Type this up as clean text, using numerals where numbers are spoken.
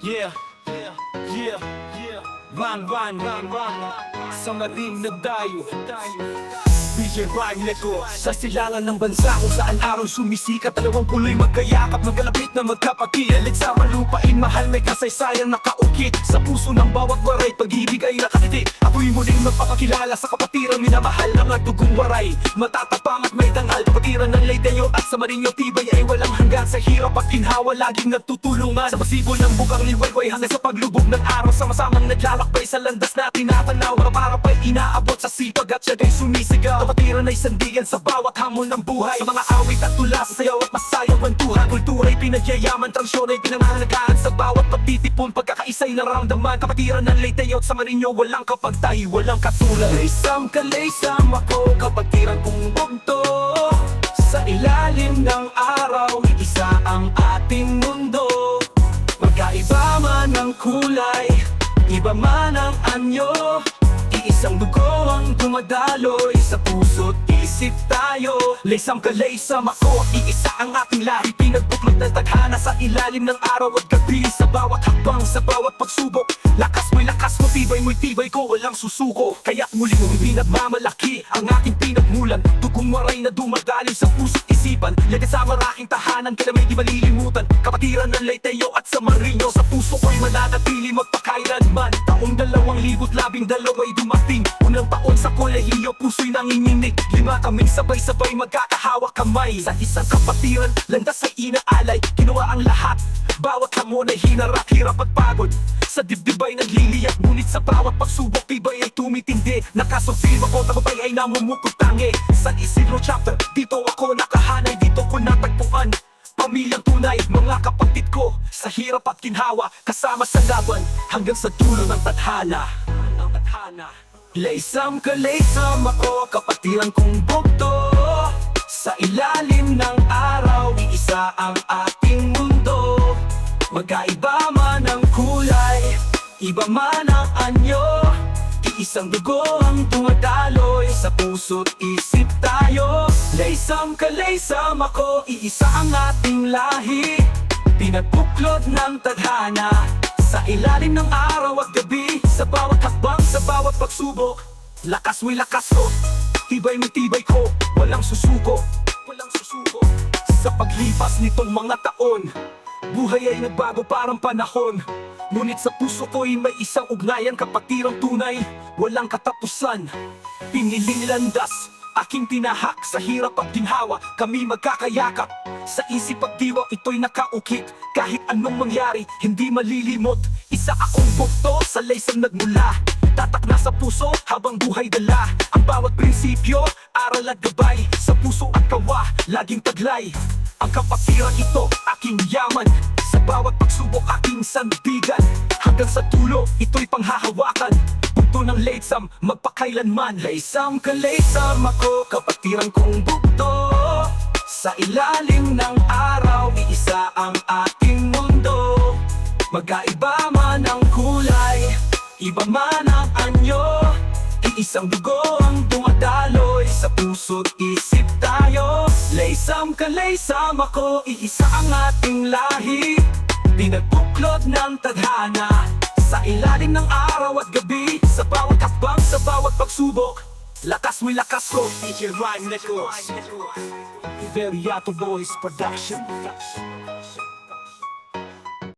Yeah, yeah, yeah, yeah. Run, sa maring nagdayo. DJ Rhyme Neko sa silangan ng bansa kung saan araw sumisikat. Dalawang puloy magkayakap, magkalapit na magkapatid. Elit sa malupain, mahal may kasaysayang nakaukit. Sa puso ng bawat waray, pag-ibig ay nakatitik. Ako'y muling magpapakilala sa kapatiran, minamahal ng dugong waray. Matatapang at may dangal, kapatiran ng Leyteo at sa Marinyo tibay ay walang hanggan. Sa hirap at ginhawa, laging nagtutulungan. Sa pasibo ng bukang liwayway hanggang sa paglubog ng araw. Sama-samang naglalakbay sa landas na tinatanaw. Para pa'y inaabot sa sipag at siya'y sumisigaw. Kapatiran ay sandigan sa bawat hamon ng buhay. Sa mga awit at tula, sa sayaw at masayang kwentuhan. Kultura'y pinagyayaman, tradisyon ay pinangangalagaan. Sa bawat pagtitipon, pagkakaisa'y naramdaman. Kapatiran ng Leyteo at sa Marinyo, walang kapagtahi, walang katulad. Laysam kalaysam ako, kapatiran kong bugto. Sa ilalim ng araw, isa ang ating mundo. Magkaiba man ang kulay, iba man ang anyo. Iisang dugo ang dumadaloy sa puso't isip tayo. Laysam kalaysam ako, iisa ang ating lahi. Pinagbuklod ng tadhana sa ilalim ng araw at gabi. Sa bawat hakbang, sa bawat pagsubok, lakas mo'y tibay ko, walang susuko. Kaya't muling pinagmamalaki ang aking pinagmulan. Dugong waray na dumadaloy sa puso't isipan. Yagat sa maraking tahanan, kaya may di malilimutan. Kapatiran ng Leyteo at sa Marinyo, sa puso ko'y mananatili magpakailanman. Taong 2012 ay dumating. Unang taon sa kolehiyo, puso'y nanginginig. 5 kaming sabay-sabay magkakahawak kamay. Sa isang kapatiran, landas ay inaalay. Ginawa ang lahat, bawat hamon ay hinarap, hirap at pagod. Sa dibdib ay nagliliyak, ngunit sa bawat pagsubok, tibay ay tumitindi. Nakasufilm ako, tagumpay ay namumukutangi. Sa Isidro chapter, dito ako nakahanay, dito ko natagpuan pamilyang tunay, mga kapatid ko. Sa hirap at ginhawa, kasama sa laban, hanggang sa dulo ng tadhana. Laysam kalaysam ako, kapatiran kong bugto. Sa ilalim ng araw, iisa ang ating mundo. Magkaiba man ang kulay, iba man ang anyo. Iisang dugo ang dumadaloy sa puso't isip tayo. Laysam kalaysam ako, iisa ang ating lahi. Pinagbuklod ng tadhana sa ilalim ng araw at gabi. Sa bawat hakbang, sa bawat pagsubok, lakas mo'y lakas ko, tibay mo'y tibay ko, walang susuko. Sa paglipas nitong mga taon, buhay ay nagbago parang panahon. Ngunit sa puso ko'y may isang ugnayan, kapatirang tunay, walang katapusan. Piniling landas, aking tinahak. Sa hirap at ginhawa, kami magkakayakap. Sa isip at diwa, ito'y nakaukit. Kahit anong mangyari, hindi malilimot. Isa akong bugto, sa laysam nagmula. Tatak na sa puso, habang buhay dala. Ang bawat prinsipyo, aral at gabay. Sa puso at kawa, laging taglay. Ang kapatiran ito, aking yaman. Sa bawat pagsubok, aking sandigan. Hanggang sa dulo, ito'y panghahawakan. Bugto ng laysam, magpakailanman. Laysam kalaysam ako, kapatiran kong bugto. Sa ilalim ng araw, iisa ang ating mundo. Magkaiba man ang kulay, iba man ang anyo. Iisang dugo ang dumadaloy sa puso't isip tayo. Laysam kalaysam ako, iisa ang ating lahi. Pinagbuklod ng tadhana sa ilalim ng araw at gabi. Sa bawat hakbang, sa bawat pagsubok, lakas mo'y lakas ko. DJ Rhyme Neko, Veriato Boys Production.